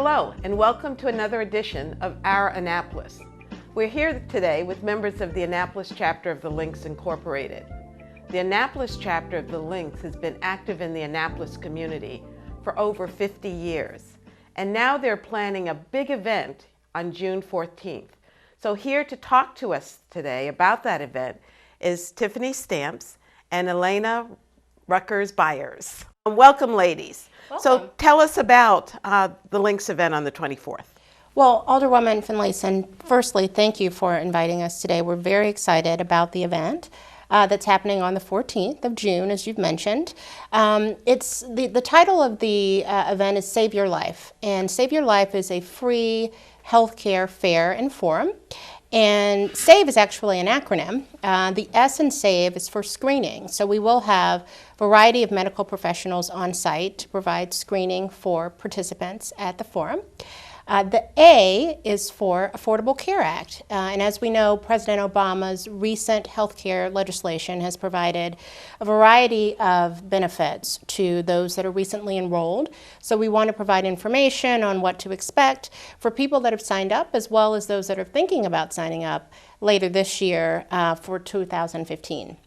Hello, and welcome to another edition of Our Annapolis. We're here today with members of the Annapolis chapter of the Lynx Incorporated. The Annapolis chapter of the Lynx has been active in the Annapolis community for over 50 years, and now they're planning a big event on June 14th. So here to talk to us today about that event is Tiffany Stamps and Elena Ruckers-Byers. Welcome, ladies. Welcome. So tell us about the Lynx event on the 24th. Well, Alderwoman Finlayson, firstly, thank you for inviting us today. We're very excited about the event that's happening on the 14th of June, as you've mentioned. It's the title of the event is Save Your Life, and Save Your Life is a free healthcare fair and forum. And SAVE is actually an acronym. The S in SAVE is for screening. So we will have a variety of medical professionals on site to provide screening for participants at the forum. The A is for Affordable Care Act. And as we know, President Obama's recent health care legislation has provided a variety of benefits to those that are recently enrolled. So we want to provide information on what to expect for people that have signed up, as well as those that are thinking about signing up later this year for 2015.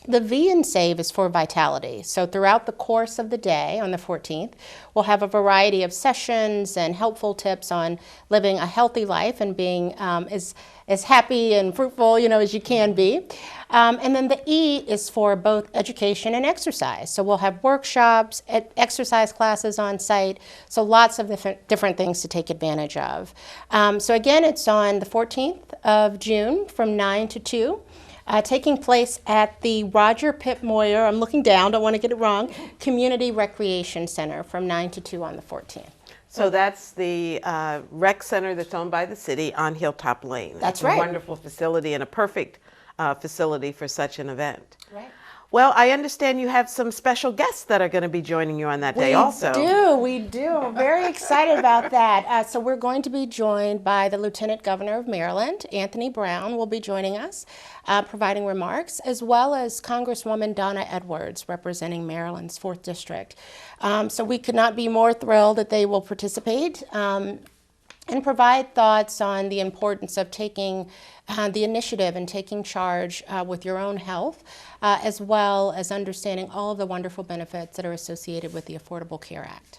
The V in SAVE is for vitality. So throughout the course of the day on the 14th, we'll have a variety of sessions and helpful tips on living a healthy life and being as happy and fruitful, as you can be. And then the E is for both education and exercise. So we'll have workshops, exercise classes on site, so lots of different things to take advantage of. So again, it's on the 14th of June from 9 to 2. Taking place at the Roger Pitt Moyer, I'm looking down, don't want to get it wrong, Community Recreation Center from 9 to 2 on the 14th. So that's the rec center that's owned by the city on Hilltop Lane. That's right. right. A wonderful facility and a perfect facility for such an event. Right. Well, I understand you have some special guests that are going to be joining you on that day also. We do. We're very excited about that. So we're going to be joined by the Lieutenant Governor of Maryland, Anthony Brown, will be joining us, providing remarks, as well as Congresswoman Donna Edwards, representing Maryland's 4th District. So we could not be more thrilled that they will participate and provide thoughts on the importance of taking the initiative and taking charge with your own health, as well as understanding all of the wonderful benefits that are associated with the Affordable Care Act.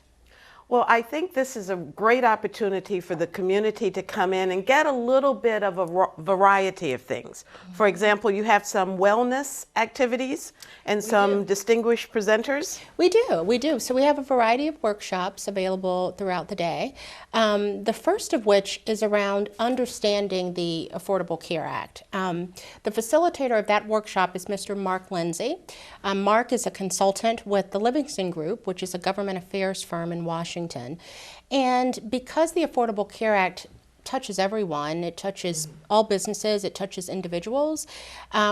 Well, I think this is a great opportunity for the community to come in and get a little bit of a variety of things. For example, you have some wellness activities and some distinguished presenters. We do. So we have a variety of workshops available throughout the day. The first of which is around understanding the Affordable Care Act. The facilitator of that workshop is Mr. Mark Lindsay. Mark is a consultant with the Livingston Group, which is a government affairs firm in Washington. And because the Affordable Care Act touches everyone, it touches all businesses, it touches individuals,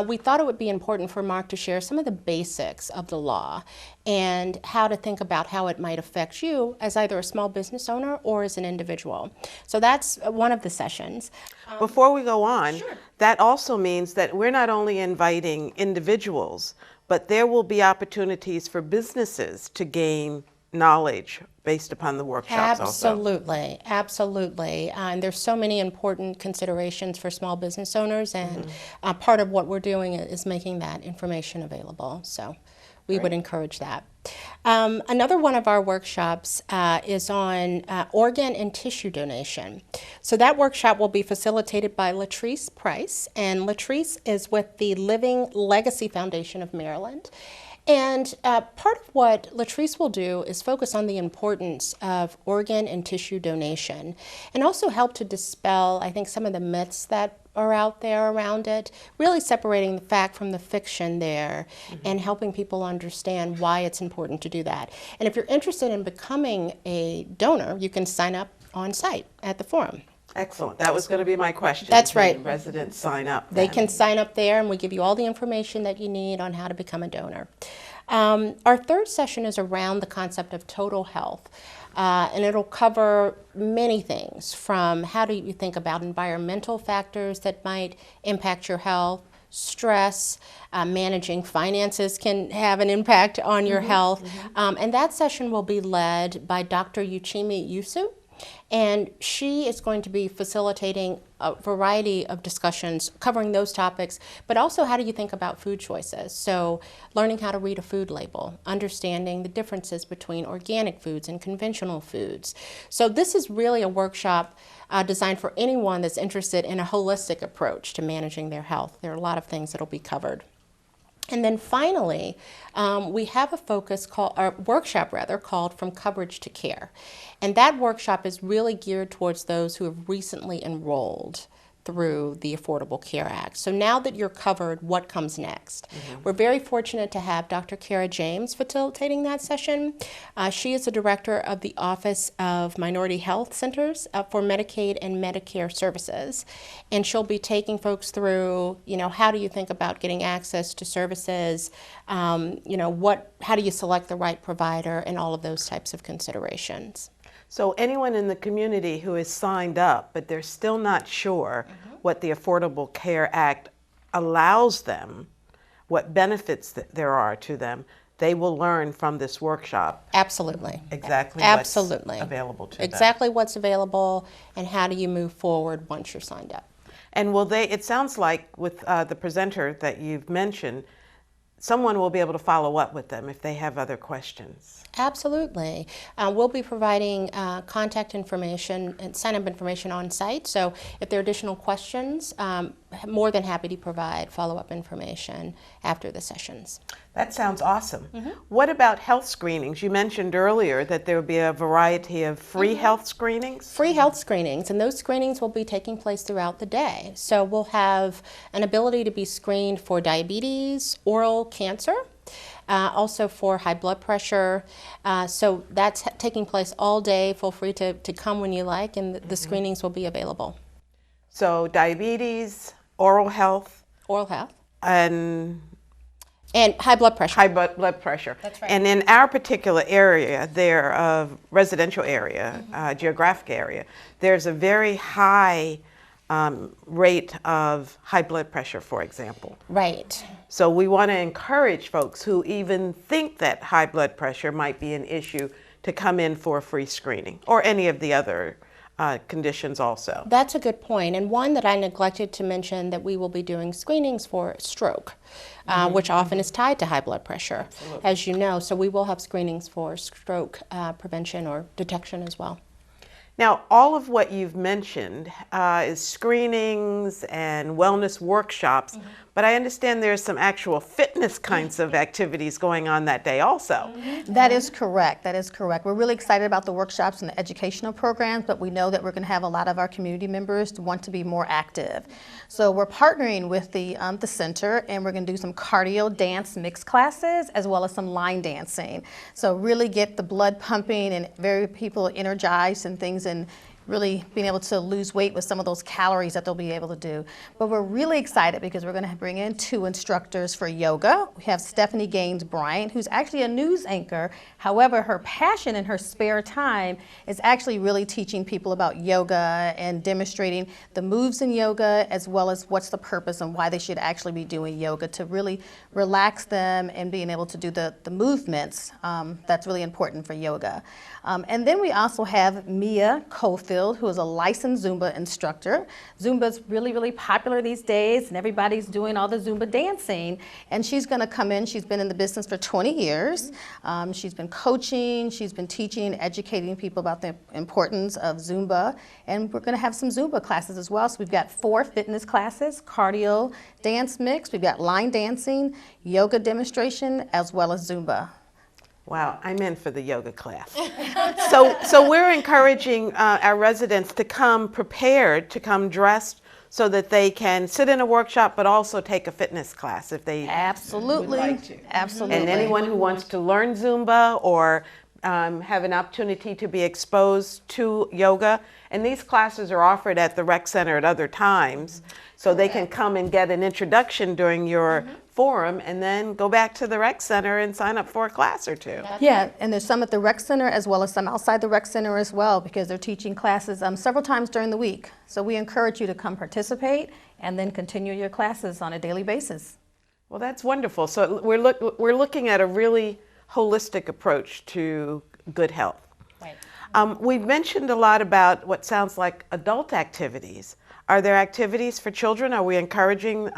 we thought it would be important for Mark to share some of the basics of the law and how to think about how it might affect you as either a small business owner or as an individual. So that's one of the sessions. Before we go on, Sure. That also means that we're not only inviting individuals, but there will be opportunities for businesses to gain knowledge based upon the workshops also. Absolutely. And there's so many important considerations for small business owners, and part of what we're doing is making that information available. So we would encourage that. Another one of our workshops is on organ and tissue donation. So that workshop will be facilitated by Latrice Price, and Latrice is with the Living Legacy Foundation of Maryland. And part of what Latrice will do is focus on the importance of organ and tissue donation, and also help to dispel, I think, some of the myths that are out there around it, really separating the fact from the fiction there, and helping people understand why it's important to do that. And if you're interested in becoming a donor, you can sign up on site at the forum. Excellent. That was going to be my question. That's Can right. Residents sign up. They then? can sign up there, and we give you all the information that you need on how to become a donor. Our third session is around the concept of total health. And it'll cover many things, from how do you think about environmental factors that might impact your health, stress, managing finances can have an impact on your health. And that session will be led by Dr. Uchimi Yusu. And she is going to be facilitating a variety of discussions covering those topics, but also how do you think about food choices? So learning how to read a food label, understanding the differences between organic foods and conventional foods. So this is really a workshop designed for anyone that's interested in a holistic approach to managing their health. There are a lot of things that will be covered. And then finally, we have a workshop called From Coverage to Care. And that workshop is really geared towards those who have recently enrolled through the Affordable Care Act. So now that you're covered, what comes next? We're very fortunate to have Dr. Kara James facilitating that session. She is the director of the Office of Minority Health Centers for Medicaid and Medicare Services. And she'll be taking folks through, how do you think about getting access to services? How do you select the right provider, and all of those types of considerations. So anyone in the community who is signed up, but they're still not sure what the Affordable Care Act allows them, what benefits there are to them, they will learn from this workshop. Absolutely. Exactly what's available to them. Exactly what's available, and how do you move forward once you're signed up. And it sounds like with the presenter that you've mentioned, someone will be able to follow up with them if they have other questions. Absolutely. We'll be providing contact information and sign-up information on site. So if there are additional questions, more than happy to provide follow-up information after the sessions. That sounds awesome. What about health screenings? You mentioned earlier that there will be a variety of free health screenings. Free health screenings, and those screenings will be taking place throughout the day. So we'll have an ability to be screened for diabetes, oral cancer, also for high blood pressure. So that's taking place all day. Feel free to come when you like, and the screenings will be available. So diabetes, oral health, and high blood pressure. High blood pressure. That's right. And in our particular area, residential area, geographic area, there's a very high rate of high blood pressure, for example. Right. So we want to encourage folks who even think that high blood pressure might be an issue to come in for a free screening, or any of the other conditions also. That's a good point, and one that I neglected to mention, that we will be doing screenings for stroke, which often is tied to high blood pressure, as you know. So we will have screenings for stroke prevention or detection as well. Now, all of what you've mentioned is screenings and wellness workshops, but I understand there's some actual fitness kinds of activities going on that day also. That is correct. That is correct. We're really excited about the workshops and the educational programs, but we know that we're going to have a lot of our community members want to be more active. So we're partnering with the center, and we're going to do some cardio dance mix classes as well as some line dancing. So really get the blood pumping and people energized and things, and really being able to lose weight with some of those calories that they'll be able to do. But we're really excited because we're going to bring in 2 instructors for yoga. We have Stephanie Gaines Bryant, who's actually a news anchor. However, her passion in her spare time is actually really teaching people about yoga and demonstrating the moves in yoga, as well as what's the purpose and why they should actually be doing yoga, to really relax them and being able to do the movements that's really important for yoga. And then we also have Mia Cofield, who is a licensed Zumba instructor. Zumba's really, really popular these days, and everybody's doing all the Zumba dancing. And she's going to come in. She's been in the business for 20 years. She's been coaching, she's been teaching, educating people about the importance of Zumba. And we're going to have some Zumba classes as well. So we've got 4 fitness classes, cardio, dance mix, we've got line dancing, yoga demonstration, as well as Zumba. Wow, I'm in for the yoga class. So we're encouraging our residents to come prepared, to come dressed, so that they can sit in a workshop but also take a fitness class if they Absolutely. would like to. Absolutely. And anyone who wants to learn Zumba or have an opportunity to be exposed to yoga, and these classes are offered at the rec center at other times, so they can come and get an introduction during your forum, and then go back to the rec center and sign up for a class or 2. Yeah, and there's some at the rec center as well as some outside the rec center as well, because they're teaching classes several times during the week. So we encourage you to come participate and then continue your classes on a daily basis. Well, that's wonderful. So we're looking at a really holistic approach to good health. Right. We've mentioned a lot about what sounds like adult activities. Are there activities for children? Are we encouraging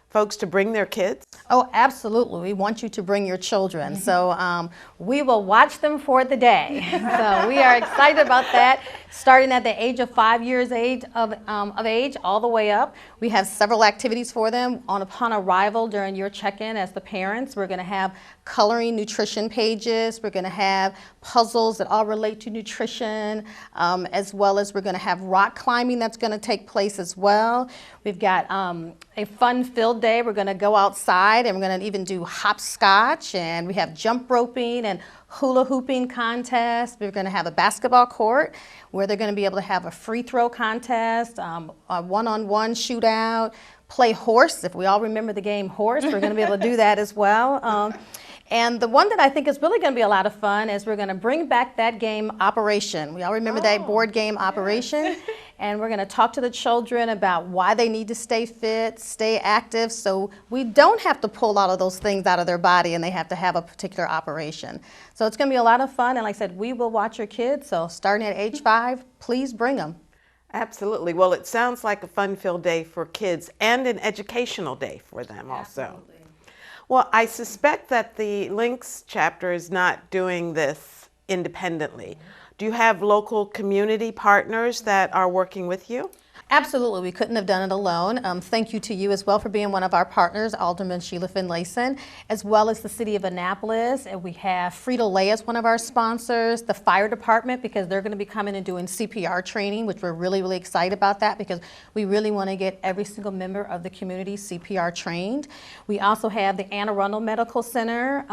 folks to bring their kids? Oh, absolutely. We want you to bring your children. So we will watch them for the day. So we are excited about that. Starting at the age of 5 years of age all the way up. We have several activities for them. Upon arrival during your check-in as the parents, we're going to have coloring nutrition pages. We're going to have puzzles that all relate to nutrition, as well as we're going to have rock climbing that's going to take place as well. We've got a fun-filled day. We're going to go outside and we're going to even do hopscotch, and we have jump roping and hula hooping contest. We're going to have a basketball court where they're going to be able to have a free throw contest, a one-on-one shootout, play horse. If we all remember the game horse, we're going to be able to do that as well. And the one that I think is really going to be a lot of fun is we're going to bring back that game Operation. We all remember that board game Operation. And we're going to talk to the children about why they need to stay fit, stay active, so we don't have to pull all of those things out of their body and they have to have a particular operation. So it's going to be a lot of fun, and like I said, we will watch your kids, so starting at age 5, please bring them. Absolutely. Well, it sounds like a fun-filled day for kids and an educational day for them also. Absolutely. Well, I suspect that the Links chapter is not doing this independently. Do you have local community partners that are working with you? Absolutely, we couldn't have done it alone. Thank you to you as well for being one of our partners, Alderman Sheila Finlayson, as well as the City of Annapolis. And we have Frito-Lay as one of our sponsors, the fire department, because they're going to be coming and doing CPR training, which we're really, really excited about that because we really want to get every single member of the community CPR trained. We also have the Anne Arundel Medical Center,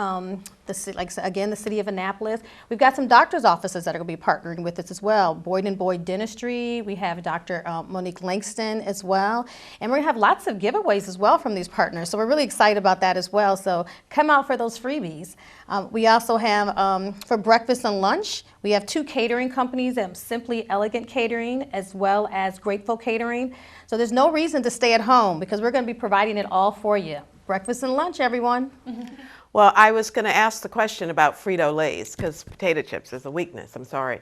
the City of Annapolis. We've got some doctor's offices that are going to be partnering with us as well. Boyd & Boyd Dentistry. We have Dr. Monique Langston as well. And we're going to have lots of giveaways as well from these partners. So we're really excited about that as well. So come out for those freebies. We also have, for breakfast and lunch, we have 2 catering companies, Simply Elegant Catering as well as Grateful Catering. So there's no reason to stay at home because we're going to be providing it all for you. Breakfast and lunch, everyone. Well, I was going to ask the question about Frito-Lays because potato chips is a weakness. I'm sorry.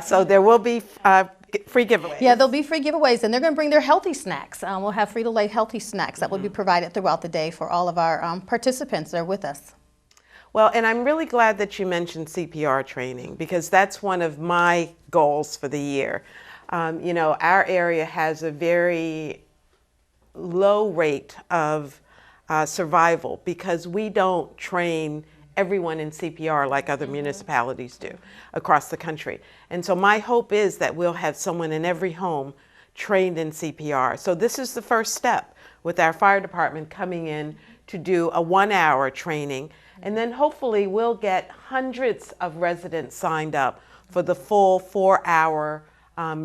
So there will be free giveaways. Yeah, there'll be free giveaways, and they're going to bring their healthy snacks. We'll have Frito-Lay healthy snacks that will be provided throughout the day for all of our participants that are with us. Well, and I'm really glad that you mentioned CPR training because that's one of my goals for the year. You know, our area has a very low rate of survival because we don't train everyone in CPR like other municipalities do across the country. And so my hope is that we'll have someone in every home trained in CPR. So this is the first step with our fire department coming in to do a 1-hour training. And then hopefully we'll get hundreds of residents signed up for the full 4-hour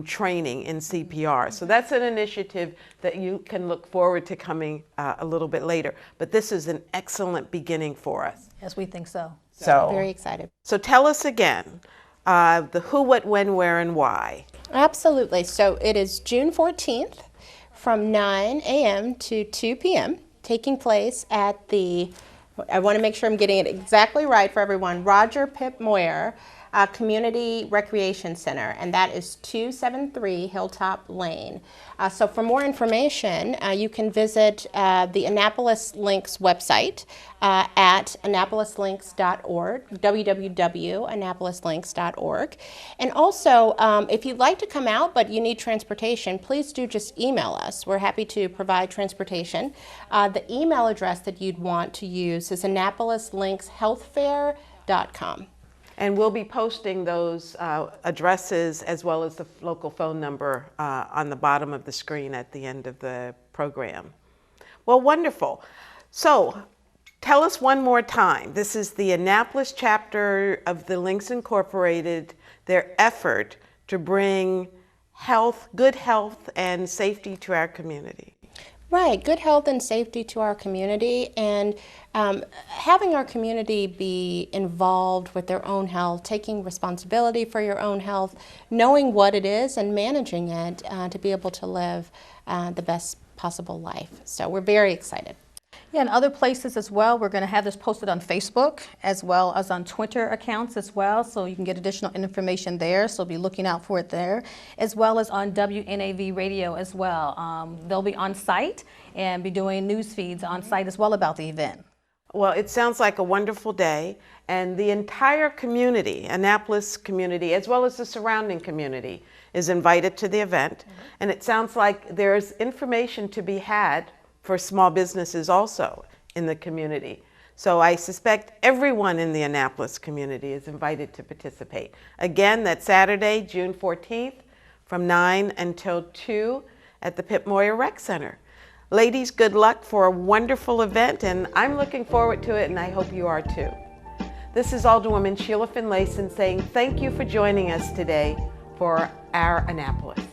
training in CPR. So that's an initiative that you can look forward to coming a little bit later. But this is an excellent beginning for us. Yes, we think so. So Very excited. So tell us again, the who, what, when, where, and why. Absolutely. So it is June 14th from 9 a.m. to 2 p.m. taking place at the, I want to make sure I'm getting it exactly right for everyone, Roger Pip Moyer Community Recreation Center, and that is 273 Hilltop Lane. So for more information, you can visit the Annapolis Links website at annapolislinks.org, www.annapolislinks.org. And also, if you'd like to come out but you need transportation, please do just email us. We're happy to provide transportation. The email address that you'd want to use is annapolislinkshealthfair.com. And we'll be posting those addresses as well as the local phone number on the bottom of the screen at the end of the program. Well, wonderful. So tell us one more time. This is the Annapolis chapter of the Links Incorporated, their effort to bring health, good health and safety to our community. Right, good health and safety to our community, and having our community be involved with their own health, taking responsibility for your own health, knowing what it is and managing it to be able to live the best possible life. So we're very excited. Yeah, and other places as well. We're going to have this posted on Facebook as well as on Twitter accounts as well, so you can get additional information there. So be looking out for it there, as well as on WNAV radio as well. They'll be on site and be doing news feeds on site as well about the event. Well, it sounds like a wonderful day, and the entire community, Annapolis community, as well as the surrounding community, is invited to the event. And it sounds like there's information to be had for small businesses also in the community. So I suspect everyone in the Annapolis community is invited to participate. Again, that's Saturday, June 14th, from 9 until 2 at the Pip Moyer Rec Center. Ladies, good luck for a wonderful event, and I'm looking forward to it, and I hope you are too. This is Alderwoman Sheila Finlayson saying thank you for joining us today for our Annapolis.